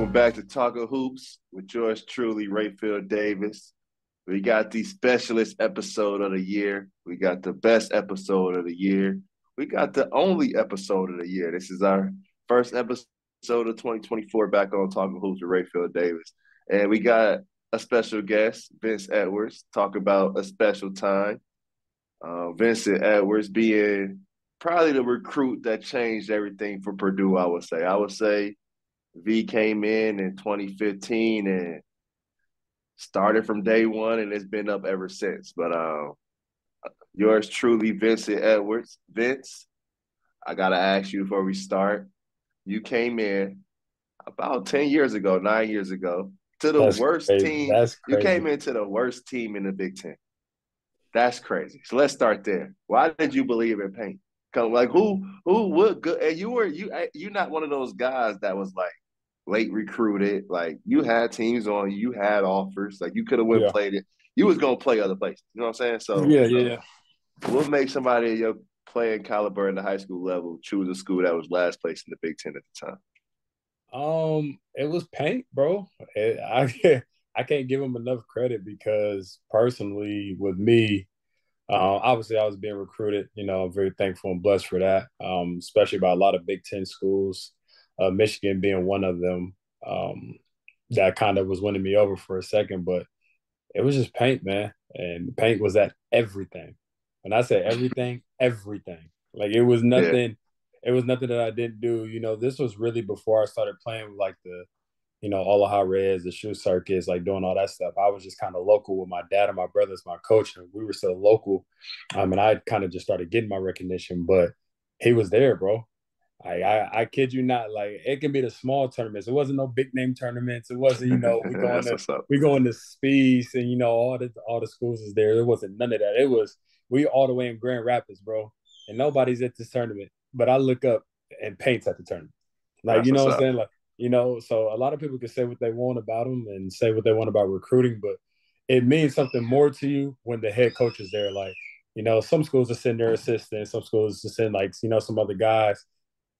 Welcome back to Talkin Hoops with yours truly, Raphael Davis. We got the specialist episode of the year. We got the best episode of the year. We got the only episode of the year. This is our first episode of 2024 back on Talkin Hoops with Raphael Davis. And we got a special guest, Vincent Edwards, talk about a special time. Vincent Edwards being probably the recruit that changed everything for Purdue, I would say. V came in 2015 and started from day one, and it's been up ever since. But yours truly, Vincent Edwards. Vince, I got to ask you before we start. You came in about 10 years ago, 9 years ago, to the That's worst crazy. team. That's You crazy. came into the worst team in the Big Ten. That's crazy. So let's start there. Why did you believe in paint? Like who would good? And you're not one of those guys that was like late recruited. Like you had teams on, you had offers. Like you could have went Yeah. played it. You was gonna play other places. You know what I'm saying? So Yeah. what makes somebody at your playing caliber in the high school level choose a school that was last place in the Big Ten at the time? It was paint, bro. I can't give him enough credit because personally, with me, obviously I was being recruited. I'm very thankful and blessed for that. Especially by a lot of Big Ten schools, Michigan being one of them. That kind of was winning me over for a second, but it was just paint, man. And paint was at everything. When I say everything, everything. Like Yeah. it was nothing that I didn't do. This was really before I started playing with like all the high reds, the shoe circuits, like doing all that stuff. I was just kind of local with my dad and my brother as my coach, and we were still local. And I kind of just started getting my recognition, but he was there, bro. I kid you not. Like it can be the small tournaments. It wasn't no big name tournaments. It wasn't That's what's up. we going to Speeds and all the schools is there. There wasn't none of that. It was we all the way in Grand Rapids, bro, and nobody's at this tournament. But I look up and paints at the tournament. Like That's you know what's what I'm up. saying? Like so a lot of people can say what they want about them and say what they want about recruiting, but it means something more to you when the head coach is there. Like some schools just send their assistants, some schools just send like some other guys.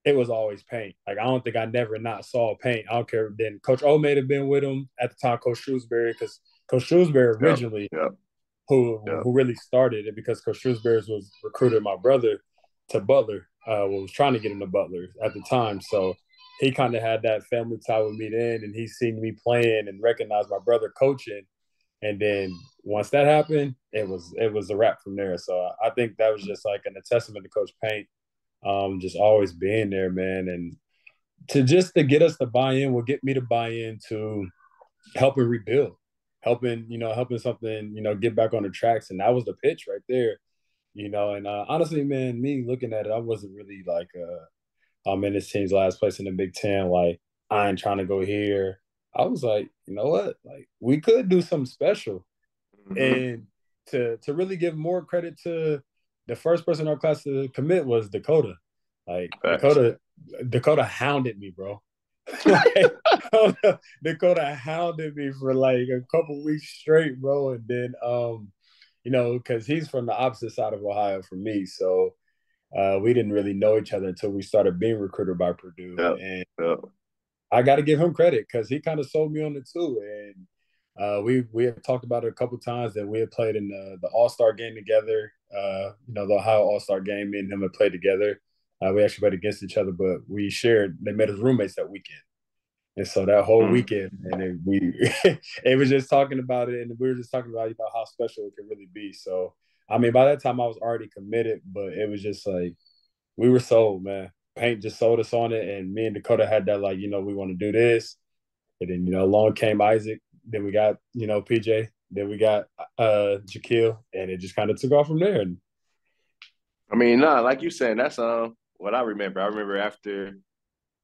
It was always paint. Like I don't think I never not saw paint. I don't care. Then Coach O may have been with him at the time, Coach Shrewsbury, because Coach Shrewsbury Yep. originally Yep. Yep. who really started it because Coach Shrewsbury was recruited my brother to Butler, was trying to get him to Butler at the time. So he kind of had that family tie with me then, and he seen me playing and recognized my brother coaching. And then once that happened, it was a wrap from there. So I think that was just like an testament to Coach Paint, just always being there, man, and to get us to buy in will get me to buy in to helping rebuild, helping something, get back on the tracks. And that was the pitch right there, And honestly, man, me looking at it, I wasn't really like, I'm in this team's last place in the Big Ten. Like, I ain't trying to go here. I was like, you know what? Like, we could do something special. Mm-hmm. And to really give more credit to the first person in our class to commit was Dakota. Like Facts. Dakota hounded me, bro. Like Dakota hounded me for like a couple weeks straight, bro. And then because he's from the opposite side of Ohio from me. So we didn't really know each other until we started being recruited by Purdue. Yep. And Yep. I got to give him credit because he kind of sold me on it too. And we have talked about it a couple times that we had played in the All Star game together. The Ohio All Star game. Me and him had played together. We actually played against each other, but we shared. They made us roommates that weekend, and so that whole Mm. weekend, and then we it was just talking about it, and we were just talking about how special it could really be. So I mean, by that time I was already committed, but it was just like we were sold, man. Paint just sold us on it, and me and Dakota had that like, we want to do this, and then along came Isaac. Then we got PJ. Then we got Jaquil, and it just kind of took off from there. And I mean, nah, like you saying, that's what I remember. I remember after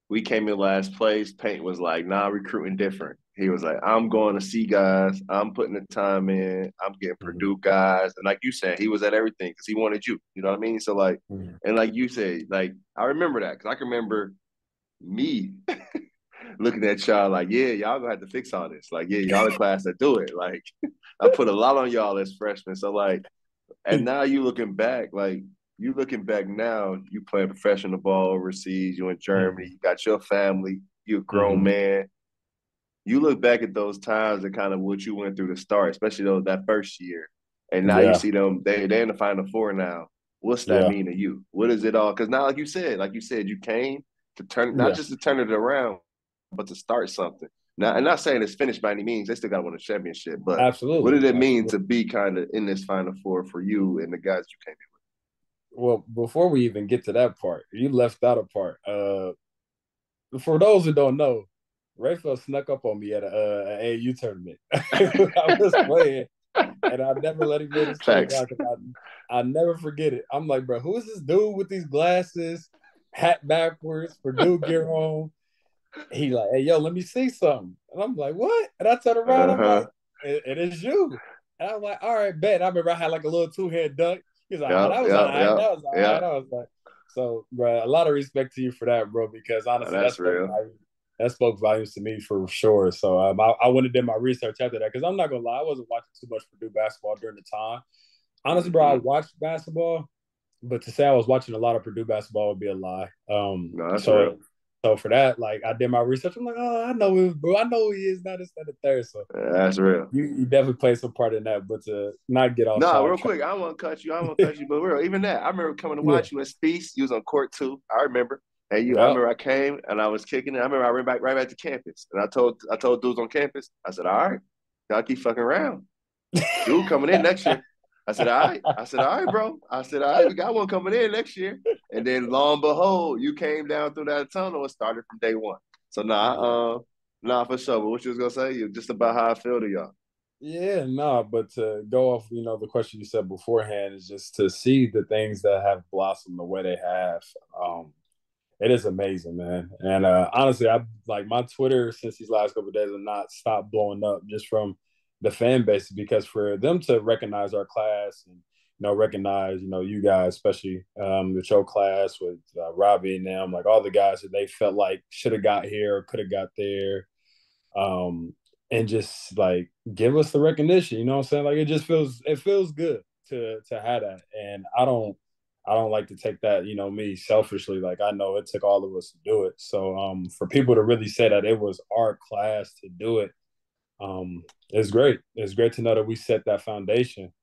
we came in last place, Paint was like, nah, recruiting different. He was like, I'm going to see guys. I'm putting the time in. I'm getting mm-hmm. Purdue guys. And like you said, he was at everything because he wanted you. You know what I mean? So like, Mm-hmm. and like you said, like I remember that because I can remember me looking at y'all like, yeah, y'all gonna have to fix all this. Like, yeah, y'all the class that do it. Like, I put a lot on y'all as freshmen. So like, and now you looking back now, you playing professional ball overseas, you in Germany, you got your family, you a grown Mm-hmm. man. you look back at those times and kind of what you went through to start, especially that first year, and now you Yeah, see them they're in the Final Four now. What's that yeah, mean to you? What is it all? Because now, like you said, you came to turn not yeah, just to turn it around, but to start something. Now, and not saying it's finished by any means. They still got to win a championship, but what absolutely, did it mean absolutely. to be kind of in this Final Four for you and the guys you came Well, before we even get to that part, you left out a part. For those who don't know, Raphael snuck up on me at an AAU tournament. I was playing, and I never let him live this story Facts. down because I never forget it. I'm like, bro, who is this dude with these glasses, hat backwards, Purdue gear on? He like, hey, yo, let me see something. And I'm like, what? And I turn around, I'm like, Uh-huh. it is you. And I'm like, all right, bet. I remember I had like a little two-hand dunk. He's like, Yep, that was all yep, right. yep, That was all right. yep. I was like, so, bro, a lot of respect to you for that, bro, because honestly, That's real. that spoke volumes to me for sure. So I went and did my research after that because I'm not gonna lie, I wasn't watching too much Purdue basketball during the time. Honestly, bro, I Mm-hmm. watched basketball, but to say I was watching a lot of Purdue basketball would be a lie. No, that's real. So for that, like I did my research. I'm like, oh, I know him, bro. I know who he is. Not this, not the third. So That's real. you definitely played some part in that. But to not get off No, real sidetrack. quick, I don't want to cut you. I don't want to cut you, but real, even that, I remember coming to Yeah, watch you at Speece. You was on court too. I remember. And I yeah. remember I came and I was kicking it. I remember I ran back right back to campus, and I told dudes on campus. I said, "All right, y'all keep fucking around. Dude coming in next year." I said, "All right." I said, "All right, bro." I said, "All right, we got one coming in next year." And then, lo and behold, you came down through that tunnel and started from day one. So Yeah. nah, for sure. But what you was gonna say? You just about how I feel to y'all. Yeah, no, but to go off, the question you said beforehand is just to see the things that have blossomed the way they have. Um, it is amazing, man. And honestly, I like my Twitter since these last couple of days have not stopped blowing up just from the fan base because for them to recognize our class and recognize you guys, especially the show class with Robbie and them, like all the guys that they felt like should have got here or could have got there, um, and just like give us the recognition. You know what I'm saying? Like it feels good to have that, and I don't like to take that, me selfishly. Like I know it took all of us to do it. So for people to really say that it was our class to do it, it's great. It's great to know that we set that foundation.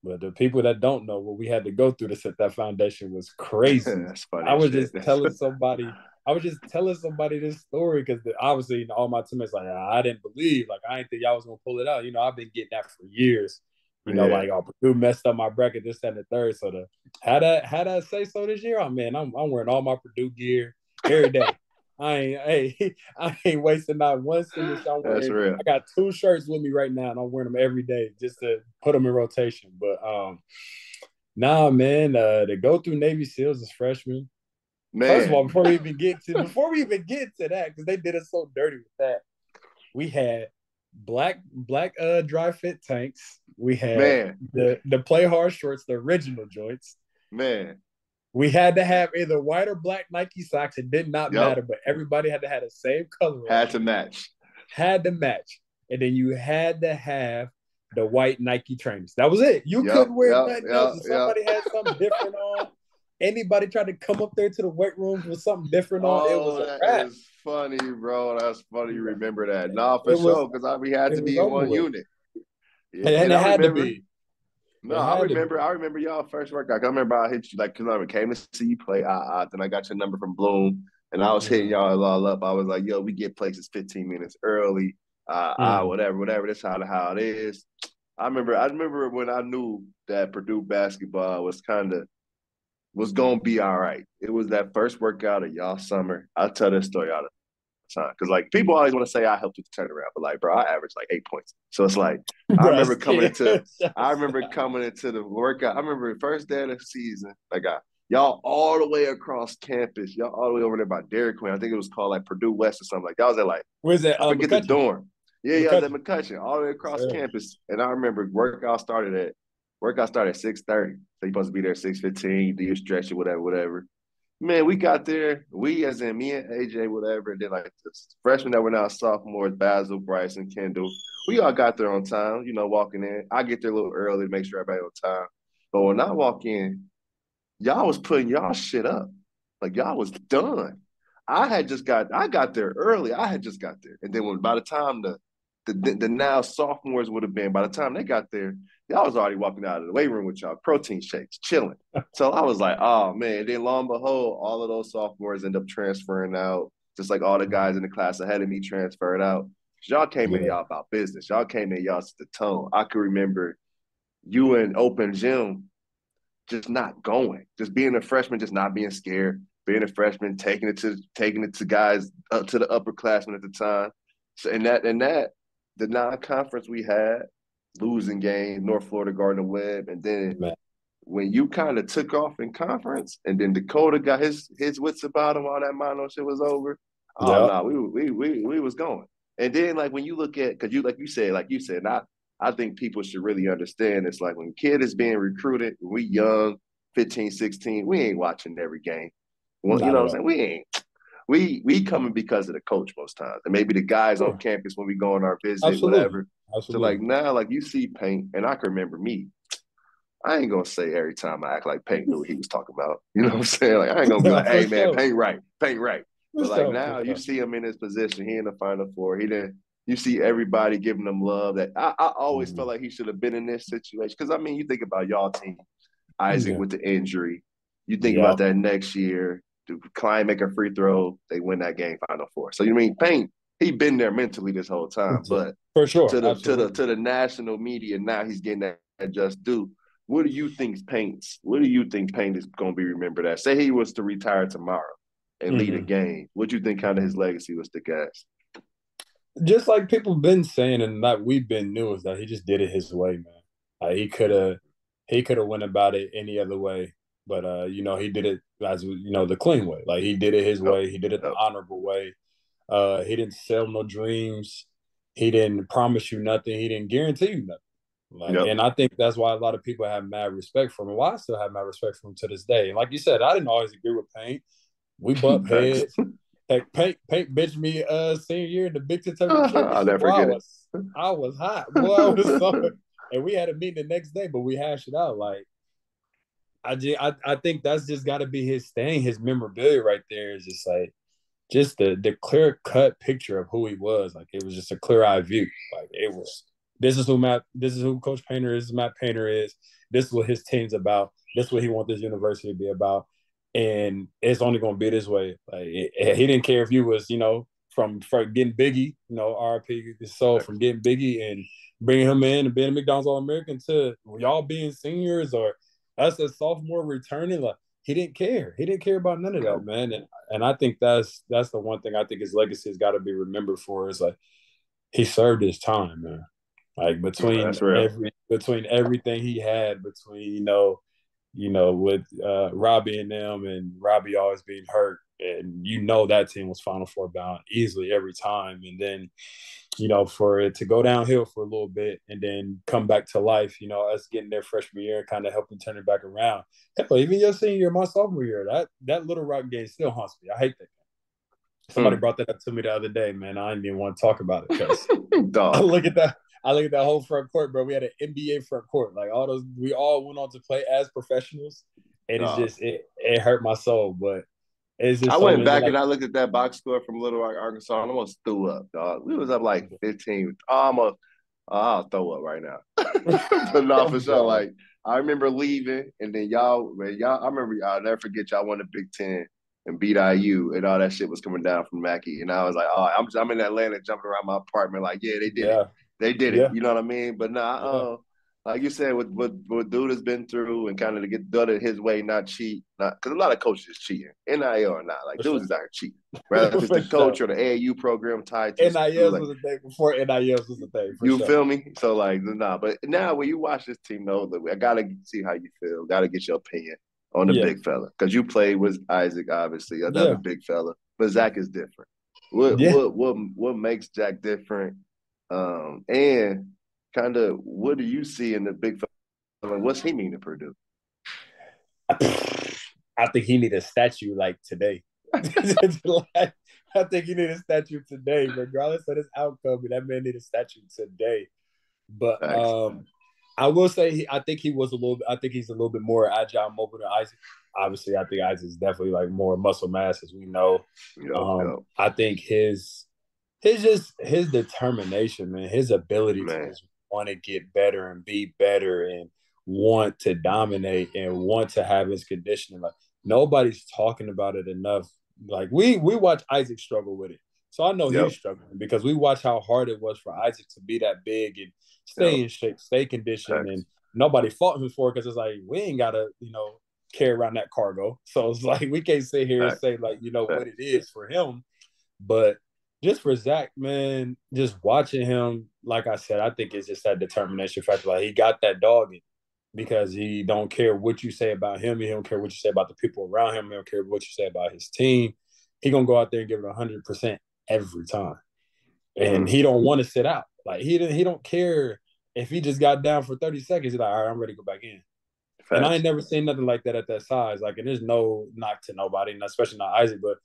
But the people that don't know what we had to go through to set that foundation was crazy. That's funny I as was shit. just telling somebody, I was just telling somebody this story because obviously all my teammates like I didn't believe, like I didn't think y'all was gonna pull it out. I've been getting that for years. Yeah. Like Purdue messed up my bracket, this, that, and the third. So to had I say so this year, oh man, I'm wearing all my Purdue gear every day. I ain't wasting not one single shot. That's real. I got two shirts with me right now, and I'm wearing them every day just to put them in rotation. But nah, man, to go through Navy SEALs as freshmen. First of all, Man. before we even get to that, because they did us so dirty with that, we had black dry fit tanks. We had Man. the play hard shorts, the original joints. Man. We had to have either white or black Nike socks. It did not Yep. matter, but everybody had to have the same color on Had them. to match. Had to match. And then you had to have the white Nike trainers. That was it. You Yep. couldn't wear Yep. nothing else. Yep. If Yep. somebody had something different on, anybody tried to come up there to the weight rooms with something different on, it was Oh, a that wrap. is funny, bro. That's funny you remember that. Nah, for It was sure. Because we had it to was be in over one with. unit. Yeah. And And it I had to remember. be. No, It I had to be. remember. I remember y'all first workout. I remember I hit you like because I came to see you play. Then I got your number from Bloom, and I was hitting Mm-hmm. y'all all up. I was like, "Yo, we get places 15 minutes early. Mm-hmm. Whatever. That's how it is." I remember when I knew that Purdue basketball was gonna be all right. It was that first workout of y'all summer. I tell this story all the time because like people always want to say I helped with the turnaround, but like bro, I averaged like 8 points. So it's like I Bro, remember coming into I shut remember up. coming into the workout. I remember the first day of the season. Like y'all all the way across campus. Y'all all the way over there by Dairy Queen. I think it was called like Purdue West or something. Like y'all was at like Where's that? I forget the McCutcheon. dorm. Yeah, y'all was at McCutcheon. McCutcheon, all the way Yes, across sir. campus. And I remember workout started at 6:30. So you're supposed to be there 6:15, do your stretch or whatever. Man, we got there. We, as in me and AJ, whatever, and then like the freshmen that were now sophomores, Basil, Bryson, Kendall. We all got there on time, walking in. I get there a little early to make sure everybody on time. But when I walk in, y'all was putting y'all shit up. Like y'all was done. I got there early. I had just got there, and then by the time the now sophomores would have been, by the time they got there, y'all was already walking out of the weight room with y'all protein shakes, chilling. So I was like, oh man. And then lo and behold, all of those sophomores end up transferring out, just like all the guys in the class ahead of me transferred out. Y'all came in, Yeah. y'all about business. Y'all came in, y'all set the tone. I can remember you in open gym just not going, just being a freshman, just not being scared, being a freshman, taking it to guys up to the upperclassmen at the time. So and that the non-conference we had, losing game, North Florida Gardner Webb, and then Man. when you kind of took off in conference, and then Dakota got his wits about him, all that mono shit was over. Oh Yeah. no, we was going. And then like when you look at, because like you said, I think people should really understand it's like when a kid is being recruited, we young, 15, 16, we ain't watching every game. Well, you Not know at what I'm all. saying? We ain't. We coming because of the coach most times, and maybe the guys on Sure. campus when we go on our visit, Absolutely. whatever. So like Absolutely. now, like you see Paint, and I can remember me. I ain't gonna say every time I act like Paint knew what he was talking about. You know what I'm saying? Like I ain't gonna be like, For hey man, sure. Paint right, Paint right. For But like sure. For now you sure. see him in his position, he in the final four. He didn't you see everybody giving him love that I always felt Mhm. like he should have been in this situation. Cause I mean, you think about y'all team, Isaac Yeah. with the injury. You think about Yep. that next year, do Klein make a free throw, they win that game final four. So you mean Paint, he been there mentally this whole time, but For sure. to the to the Absolutely. to the national media now he's getting that just due. What do you think Paint is going to be remembered as? Say he was to retire tomorrow and lead a Hmm. game. What do you think kind of his legacy was to guys? Just like people been saying and like we've been new is that he just did it his way, man. Like he could have went about it any other way, but he did it as the clean way. Like he did it his Yep. way. He did it the Yep. honorable way. He didn't sell no dreams. He didn't promise you nothing. He didn't guarantee you nothing. Like, Yep. and I think that's why a lot of people have mad respect for him. Why I still have mad respect for him to this day. And like you said, I didn't always agree with Paint. We butt Thanks. heads. Heck, Paint bitched me senior year in the Big Ten tournament I'll championship. never Boy, I forget it. was I was hot. Boy, I was so, and we had a meeting the next day, but we hashed it out. Like I think that's just got to be his thing. His memorabilia right there is just like just the clear cut picture of who he was. Like it was just a clear eye view. Like it was this is who Coach Painter is, Matt Painter is. This is what his team's about. This is what he wants this university to be about. And it's only gonna be this way. Like he didn't care if you was, from getting Biggie, RP his soul from getting Biggie and bringing him in and being a McDonald's All American to y'all being seniors or us as sophomore returning. Like he didn't care. He didn't care about none of that, Nope. man. And I think that's the one thing I think his legacy has got to be remembered for is like he served his time, man. Like That's real. between everything he had, between with Robbie and them, and Robbie always being hurt, and that team was Final Four bound easily every time, and then for it to go downhill for a little bit and then come back to life, us getting there freshman year kind of helping turn it back around. Hell, even your senior year, my sophomore year, that Little Rock game still haunts me. I hate that. Somebody Hmm. brought that up to me the other day, man. I didn't even want to talk about it because I Dog. look at that. I look at that whole front court, bro. We had an NBA front court. Like all those, we all went on to play as professionals, and it's Dog. just it hurt my soul. But it's I just so went many back like and I looked at that box score from Little Rock, Arkansas, and I almost threw up, dog. We was up like 15. Almost. I'll throw up right now. But no, for sure. bro. Like I remember leaving, and then y'all. I remember. I'll never forget y'all won the Big Ten and beat IU, and all that shit was coming down from Mackey, and I was like, oh, I'm in Atlanta, jumping around my apartment, like, yeah, they did it, Yeah, they did it. yeah, You know what I mean? But yeah, nah, like you said, what dude has been through, and kind of to get done it his way, not cheat, not because a lot of coaches is cheating, NIL or not. Like for dudes sure, is out here cheating, whether if it's for the sure. coach or the AAU program tied to the school. NILs Like was a thing before NILs was a thing for you sure. feel me? So like nah, but now when you watch this team, though, I gotta see how you feel. Gotta get your opinion on the Yeah, big fella because you played with Isaac, obviously another yeah, big fella, but Zach is different. What yeah. what what what makes Jack different? And kind of what do you see in the big fella? What's he mean to Purdue? I think he need a statue like today. Like, I think he need a statue today, regardless of his outcome. That man need a statue today. But Thanks. I will say I think he was a little. I think he's a little bit more agile, mobile than Isaac. Obviously, I think Isaac's definitely like more muscle mass, as we know. Yep. I think his determination, man, his ability to Man. just want to get better and be better and want to dominate and want to have his conditioning. Like nobody's talking about it enough. Like we watch Isaac struggle with it. So I know Yep. he's struggling because we watch how hard it was for Isaac to be that big and stay Yep. in shape, stay conditioned, Facts. and nobody fought him for it because it's like we ain't gotta, carry around that cargo. So it's like we can't sit here and Facts. say like, what Facts. it is for him. But just for Zach, man, just watching him, like I said, I think it's just that determination factor. Like he got that dog in because he don't care what you say about him. He don't care what you say about the people around him. He don't care what you say about his team. He gonna go out there and give it 100% every time, and he don't want to sit out. Like he don't care if he just got down for 30 seconds. He's like, all right, I'm ready to go back in. And I ain't Facts. never seen nothing like that at that size. Like, and there's no knock to nobody, especially not Isaac. But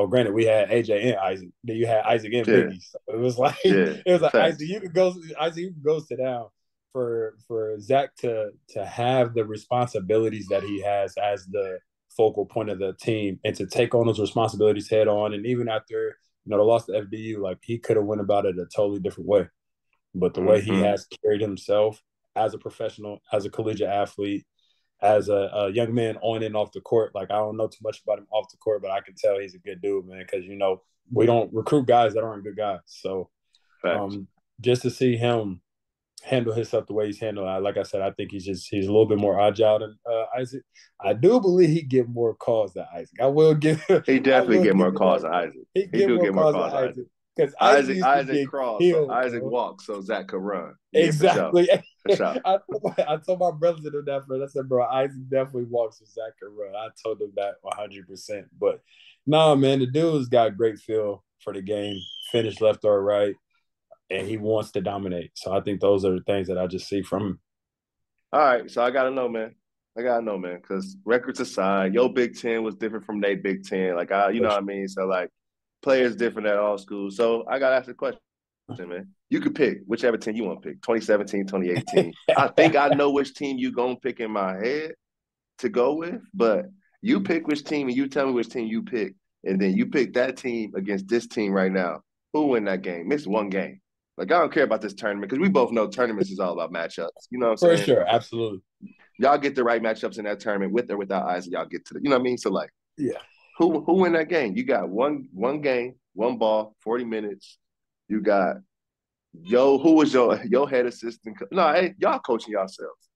granted, we had AJ and Isaac. Then you had Isaac and Yeah. Biggie. So it was like Facts. Isaac, you could go sit down. For Zach to have the responsibilities that he has as the focal point of the team and to take on those responsibilities head on, and even after the loss to FDU, like he could have went about it a totally different way. But the way he has carried himself as a professional, as a collegiate athlete, as a young man on and off the court. Like, I don't know too much about him off the court, but I can tell he's a good dude, man, because, we don't recruit guys that aren't good guys. So just to see him handle himself the way he's handled, like I said, I think he's a little bit more agile than Isaac. I do believe he get more calls than Isaac. I will give He definitely get more calls than Isaac. He get do more get more calls calls than than Isaac. Because Isaac crawls, so killed, Isaac bro. walks, so Zach could run. Exactly. Yeah, for sure. I told my brothers to do that first. I said, bro, Isaac definitely walks so Zach can run. I told them that 100%. But no, man, the dude's got great feel for the game, finish left or right, and he wants to dominate. So I think those are the things that I just see from him. All right, so I gotta know, man. Because records aside, your Big Ten was different from their Big Ten. Like you know what I mean. So like, players different at all schools. So I gotta ask a question, man. You could pick whichever team you want to pick. 2017, 2018. I think I know which team you gonna pick in my head to go with, but you pick which team and you tell me which team you pick, and then you pick that team against this team right now. Who win that game? Miss one game. Like, I don't care about this tournament because we both know tournaments is all about matchups. You know what I'm saying? For sure, absolutely. Y'all get the right matchups in that tournament with or without Isaac. Y'all get to the, you know what I mean? So like, yeah, who win that game? You got one game, one ball, 40 minutes. You got who was your head assistant? No, hey, y'all coaching yourselves.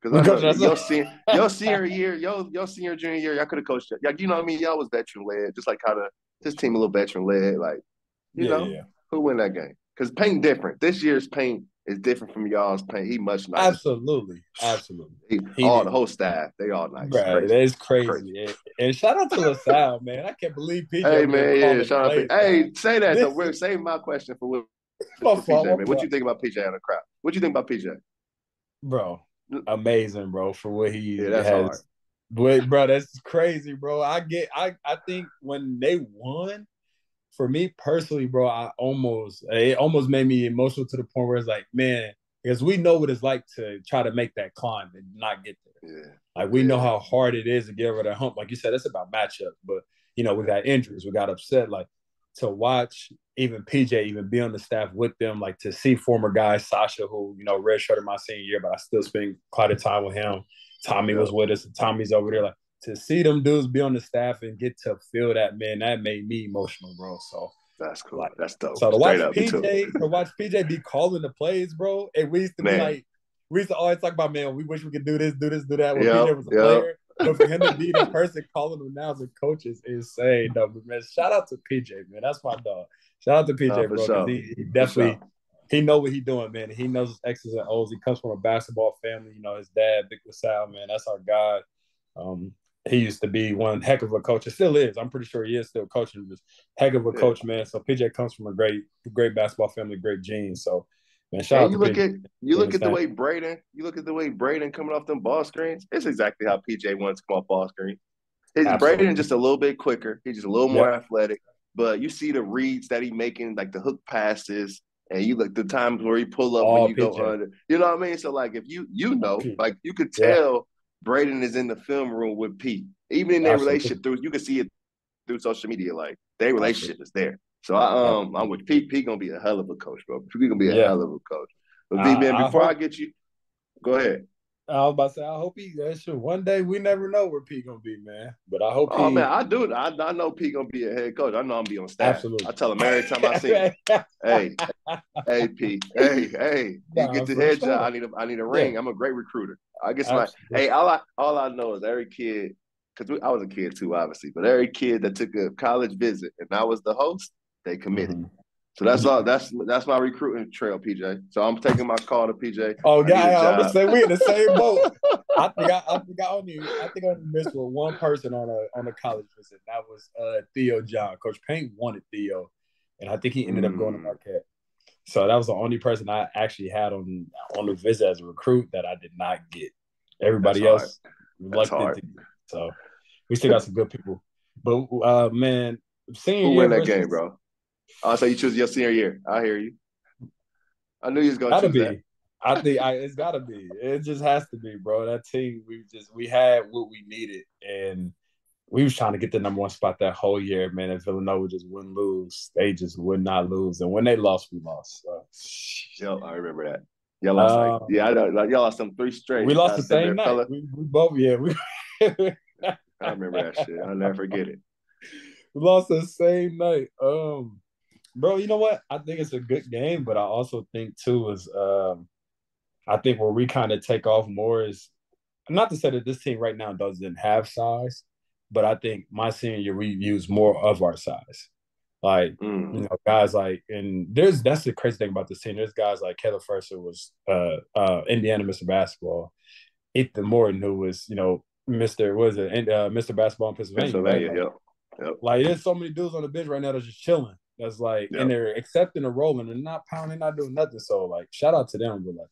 Because I know your senior year, your senior junior year, y'all could have coached. You know what I mean? Y'all was veteran led, just like how this team a little veteran led. Like, who win that game? Because paint different. This year's paint is different from y'all's paint. He much nicer. Absolutely. The whole staff, they all nice. Right, that's crazy. And shout out to LaSalle, man. I can't believe PJ. Hey man, shout out. Hey, say that though. We're save my question for PJ, man. What you think about PJ on the crowd? What you think about PJ? Bro, amazing, bro, for what he that's has. Hard. But bro, that's crazy, bro. I think when they won, for me personally, bro, it almost made me emotional to the point where it's like, man, because we know what it's like to try to make that climb and not get there. Yeah. Like we know how hard it is to get over that hump. Like you said, it's about matchups, but we got injuries, we got upset. Like to watch even PJ even be on the staff with them, like to see former guys, Sasha, who redshirted my senior year, but I still spend quite a time with him. Tommy was with us, and Tommy's over there. Like to see them dudes be on the staff and get to feel that, man, that made me emotional, bro. So that's cool. Like, that's dope. So to watch PJ be calling the plays, bro, and we used to be like, we used to always talk about, man, we wish we could do this, do that when PJ was a player. But for him to be the person calling them now as a coach is insane, though. But man, shout out to PJ, man. That's my dog. Shout out to PJ, bro, because he definitely he know what he's doing, man. He knows his X's and O's. He comes from a basketball family. His dad, Big LaSalle, man, that's our guy. He used to be one heck of a coach. It still is. I'm pretty sure he is still coaching. This heck of a coach, man. So PJ comes from a great basketball family, great genes. So, man, shout out to PJ. You look at the way Braden coming off them ball screens. It's exactly how PJ wants to come off ball screen. Braden just a little bit quicker. He's just a little more athletic. But you see the reads that he making, like the hook passes, and you look the times where he pull up when Oh, you go PJ. under. You know what I mean? So like if you know, Pete. like you could Yeah, tell Braden is in the film room with Pete. Even in their absolutely. relationship through you can see it through social media, like their relationship Absolutely. is there. So I'm Absolutely. with Pete. Pete gonna be a hell of a coach, bro. Pete gonna be a Yeah. hell of a coach. But V man, I before I hope get you, go ahead. I was about to say I hope he that shit. One day we never know where Pete gonna be, man. But I hope Oh man, he I do. I know Pete gonna be a head coach. I know I'm gonna be on staff. absolutely. I tell him every time I see him, hey, hey Pete, hey, you Nah, get the for head job. sure. I need a Yeah, ring. I'm a great recruiter. I guess my absolutely. hey, all I know is every kid, because I was a kid too, obviously, but every kid that took a college visit and I was the host, they committed. Mm-hmm. So that's all. That's my recruiting trail, PJ. So I'm taking my call to PJ. Oh, I need a yeah, I'm gonna job. say we in the same boat. I think I only missed with one person on a college visit. That was Theo John. Coach Payne wanted Theo, and I think he ended up going to Marquette. So that was the only person I actually had on the visit as a recruit that I did not get. That's Everybody hard. else That's reluctant hard. to get. So we still got some good people. But man, senior Who year win that game, versus bro? Oh, so you choose your senior year. I hear you. I knew you was gonna gotta choose that. be. I think it's gotta be. It just has to be, bro. That team, we had what we needed, and we was trying to get the number one spot that whole year, man. And Villanova just wouldn't lose. They just would not lose, and when they lost, we lost. So. Yo, I remember that. Y'all lost I know, like y'all lost them 3 straight. We lost Y'all the sitting same there, night. fella. We both, yeah, we I remember that shit. I'll never forget it. lost the same night. Bro, you know what? I think it's a good game, but I also think too is I think where we kind of take off more is not to say that this team right now doesn't have size, but I think my senior year we use more of our size. Like, guys like, and that's the crazy thing about this team. There's guys like Caleb Furser was Indiana Mr. Basketball, Ethan Morton, who was, Mr. Was it Mr. Basketball in Pennsylvania, right? Pennsylvania, yep. Like there's so many dudes on the bench right now that's just chilling. That's like, and Yep. they're accepting a role and they're not pounding, not doing nothing. So like, shout out to them. But like,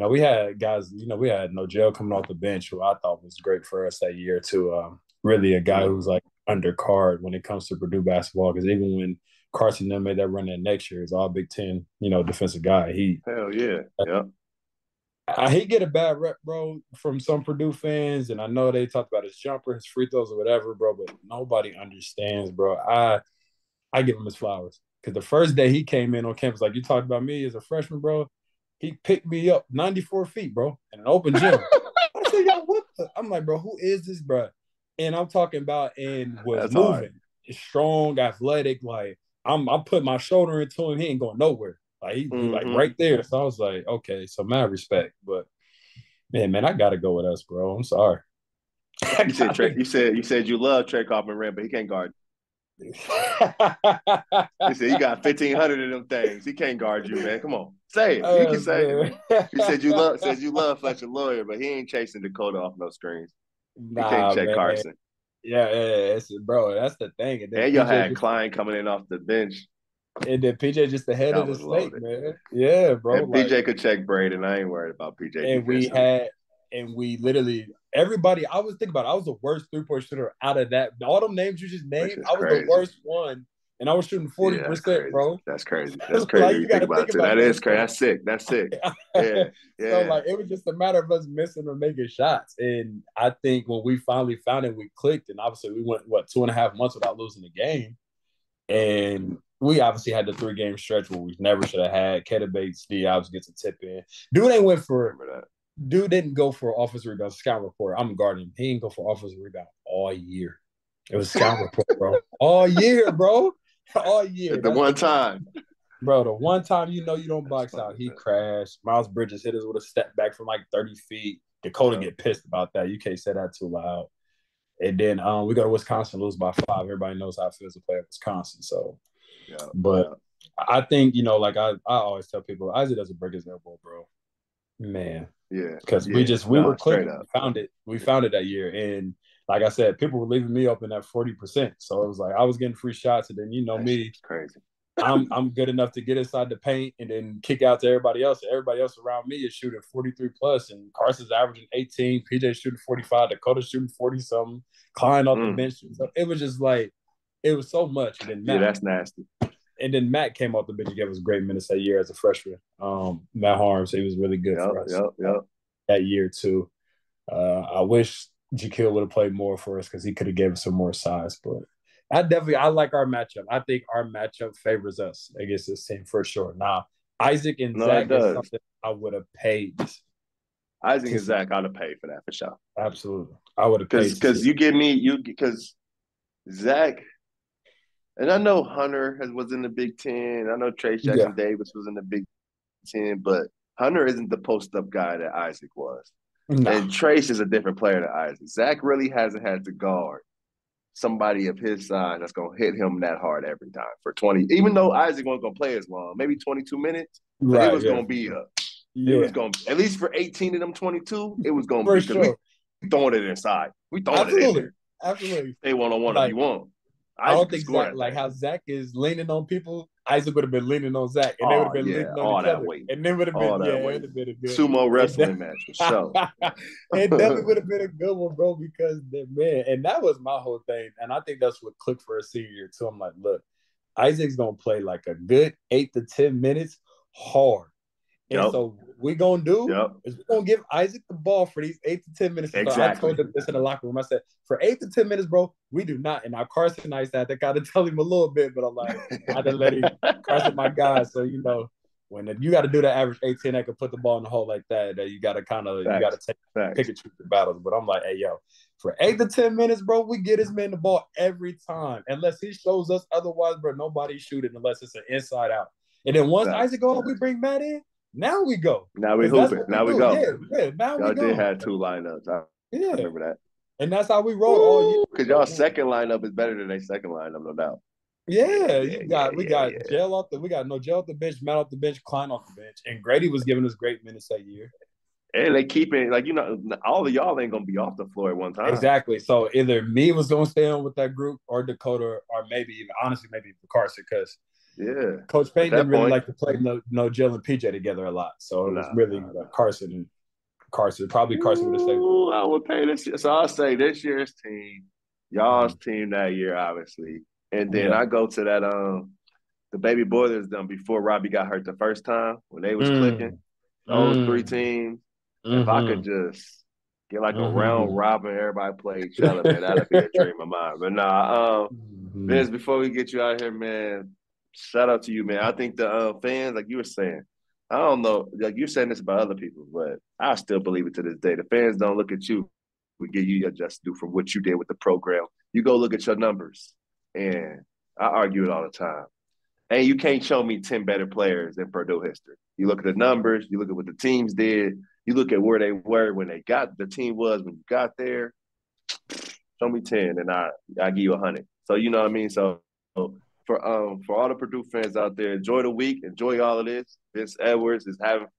we had guys, we had No Jail coming off the bench, who I thought was great for us that year too. Really a guy who's like undercard when it comes to Purdue basketball. Because even when Carson and them made that run that next year, it's all Big Ten, defensive guy. Hell yeah, yep. He get a bad rep, bro, from some Purdue fans, and I know they talked about his jumper, his free throws, or whatever, bro. But nobody understands, bro. I give him his flowers because the first day he came in on campus, like you talked about me as a freshman, bro, he picked me up 94 feet, bro, in an open gym. I said, yo, what the? I'm like, bro, who is this, bro? And I'm talking about and was That's moving. hard. He's strong, athletic. Like I'm putting my shoulder into him. He ain't going nowhere. Like he like right there. So I was like, okay, so mad respect. But man, I gotta go with us, bro. I'm sorry. You said you love Trey Kaufman, but he can't guard. He said you got 1,500 of them things. He can't guard you, man. Come on, say it. You can say it. He said you love Fletcher Lawyer, but he ain't chasing Dakota off no screens. He can't check man. Carson. Yeah, bro. That's the thing. And then And y'all had Klein coming in off the bench. And then PJ just the head of the snake, man. Yeah, bro. And PJ could check Braden. I ain't worried about PJ. And we literally everybody. I was thinking about it. I was the worst 3-point shooter out of that. All them names you just named, I was the worst one, and I was shooting 40%, bro. That's crazy. That's crazy. Like, you think about it. That is crazy. That's sick. That's sick. Yeah. So like it was just a matter of us missing or making shots. And I think when we finally found it, we clicked. And obviously we went 2.5 months without losing the game. And we obviously had the 3-game stretch where we never should have had. Keta Bates, D Alves gets a tip in. Dude didn't go for offensive rebound. Scout report. I'm guarding him. He didn't go for offensive rebound all year. It was scout report, bro. All year, bro. All year. The one time. Bro, the one time you don't box out, he crashed. Miles Bridges hit us with a step back from like 30 feet. Dakota get pissed about that. You can't say that too loud. And then we go to Wisconsin, lose by 5. Everybody knows how it feels to play at Wisconsin. So, I think, like I always tell people, Isaac doesn't break his elbow, bro. Man. Yeah. Because we were clicking. We found it that year. And like I said, people were leaving me open at 40%. So it was like I was getting free shots. And then me. Crazy. I'm good enough to get inside the paint and then kick out to everybody else. Everybody else around me is shooting 43 plus, and Carson's averaging 18. PJ shooting 45. Dakota's shooting 40 something. Klein off the bench. So it was just like it was so much. It didn't matter. Yeah, that's nasty. and then Matt came off the bench and gave us great minutes that year as a freshman. Matt Harms, he was really good for us that year too. I wish Jaquil would have played more for us because he could have gave us some more size. But I like our matchup. I think our matchup favors us against this team for sure. Now, Isaac and Zach is something I would have paid. Isaac and Zach, I'd have paid for that for sure. Absolutely, I would have paid because because Zach, and I know Hunter was in the Big Ten. I know Trace Jackson Davis was in the Big Ten, but Hunter isn't the post up guy that Isaac was. No. And Trace is a different player than Isaac. Zach really hasn't had to guard somebody of his size that's going to hit him that hard every time for 20. Even though Isaac wasn't going to play as long, maybe 22 minutes, but it was going to be it was going to, at least for 18 of them 22, it was going to be because we throwing it inside. We throwing it in there. Absolutely. Stay one-on-one if you want. I don't think Zach, like how Zach is leaning on people, Isaac would have been leaning on Zach, and they would have been leaning on each other. Weight. And then would have been, it would have been a good sumo wrestling match for sure. It definitely would have been a good one, bro, because man, and that was my whole thing. And I think that's what clicked for a senior year too. I'm like, look, Isaac's gonna play like a good 8 to 10 minutes hard. And so we're going to do is we're going to give Isaac the ball for these 8 to 10 minutes. Exactly. So I told him this in the locker room. I said, for 8 to 10 minutes, bro, we do not. And now Carson, I had to kind of tell him a little bit, but I'm like, I had to let him, Carson, my guy. So, you know, when you got to do the average 18 that can put the ball in the hole like that, you got to kind of, you got to pick and choose the battles. But I'm like, hey, yo, for 8 to 10 minutes, bro, we get this man the ball every time. Unless he shows us otherwise, bro, nobody's shooting unless it's an inside out. And then once Isaac goes, we bring Matt in. Now we go. Now we hooping. Now we go. Yeah, now we go. Y'all did have 2 lineups. I remember that. And that's how we roll all year. Because y'all second lineup is better than their second lineup, no doubt. Yeah, we got Jail off the Joe off the bench, Matt off the bench, Klein off the bench, and Grady was giving us great minutes that year. And they keep it like all of y'all ain't gonna be off the floor at one time. Exactly. So either me was gonna stay on with that group, or Dakota, or maybe even Carson, because Coach Payton didn't really like to play no Jill and PJ together a lot. So it was really Carson and Carson. Probably Carson would have stayed. I would pay this year. So I'll say this year's team, y'all's team that year, obviously. And then I go to that the Baby Boilers done before Robbie got hurt the first time when they was clicking. Those 3 teams. If I could just get like a round robin, everybody play each other, man, that'd be a dream of mine. But Vince, before we get you out here, man, shout out to you, man. I think the fans, like you were saying, I don't know, like you're saying this about other people, but I still believe it to this day. The fans don't look at you. We give you your just due from what you did with the program. You go look at your numbers, and I argue it all the time. And you can't show me 10 better players in Purdue history. You look at the numbers, you look at what the teams did, you look at where they were when they got the team was when you got there. Show me 10, and I give you 100. So you know what I mean. So for all the Purdue fans out there, enjoy the week, enjoy all of this. Vincent Edwards is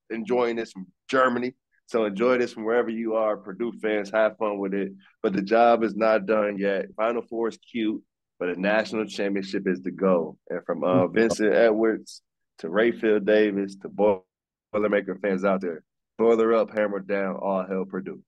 enjoying this from Germany, so enjoy this from wherever you are. Purdue fans, have fun with it. But the job is not done yet. Final Four is cute, but a national championship is the goal. And from Vincent Edwards to Raphael Davis to Boilermaker fans out there, boiler up, hammer down, all hell Purdue.